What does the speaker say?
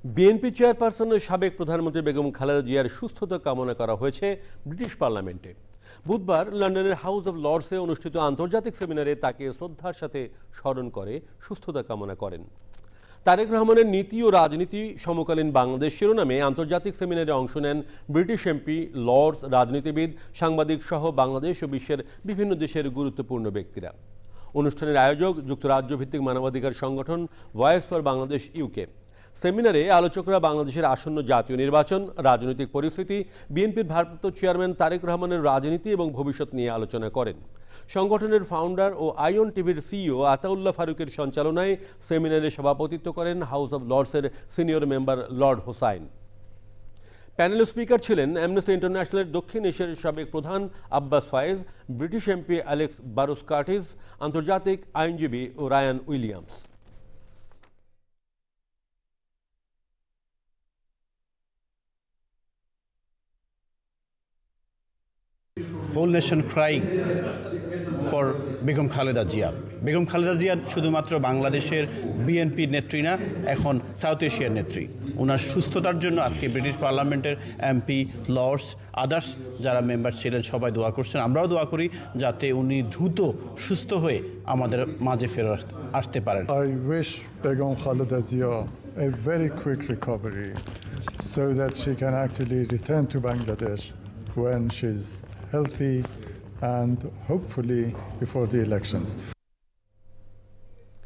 BNP chairperson ও সাবেক প্রধানমন্ত্রী বেগম খালেদা জিয়ার সুস্থতা কামনা করা হয়েছে ব্রিটিশ পার্লামেন্টে। বুধবার লন্ডনের হাউস অব লর্ডসে অনুষ্ঠিত আন্তর্জাতিক সেমিনারে তাকে শ্রদ্ধার সাথে স্মরণ করে সুস্থতা কামনা করেন। তারেক রহমানের নীতি ও রাজনীতি সমকালীন বাংলাদেশ শিরোনামে আন্তর্জাতিক সেমিনারে অংশ নেন ব্রিটিশ এমপি, লর্ডস, রাজনীতিবিদ, সাংবাদিক সহ বাংলাদেশ ও বিশ্বের বিভিন্ন দেশের গুরুত্বপূর্ণ ব্যক্তিরা। অনুষ্ঠানের আয়োজক যুক্তরাজ্য ভিত্তিক মানবাধিকার সংগঠন ভয়েস ফর বাংলাদেশ ইউকে। সেমিনারে আলোচকরা বাংলাদেশের আসন্ন জাতীয় নির্বাচন, রাজনৈতিক পরিস্থিতি, বিএনপির ভারপ্রাপ্ত চেয়ারম্যান তারেক রহমানের রাজনীতি এবং ভবিষ্যৎ নিয়ে আলোচনা করেন। সংগঠনের ফাউন্ডার ও আইয়ন টিভির সিইও আতাউল্লাহ ফারুকের সঞ্চালনায় সেমিনারে সভাপতিত্ব করেন হাউস অব লর্ডসের senior member lord Hossain. Panel speaker ছিলেন অ্যামনেস্টি ইন্টারন্যাশনালের দক্ষিণ এশিয়ার সাবেক প্রধান Abbas Faiz, British MP Alex Barros Curtis, আন্তর্জাতিক আইনজীবী ও Ryan Williams. whole nation crying for Begum Khaleda Zia. Begum Khaleda Zia শুধুমাত্র বাংলাদেশের বিএনপির নেত্রী না, এখন সাউথ এশিয়ার নেত্রী। ওনার সুস্থতার জন্য আজকে ব্রিটিশ পার্লামেন্টের এমপি, লর্ডস, আদার্স যারা মেম্বার ছিলেন সবাই দোয়া করছেন। আমরাও দোয়া করি যাতে উনি দ্রুত সুস্থ হয়ে আমাদের মাঝে ফেরত আসতে পারেন। I wish Begum Khaleda Zia a very quick recovery so that she can actually return to Bangladesh when she's healthy and hopefully before the elections.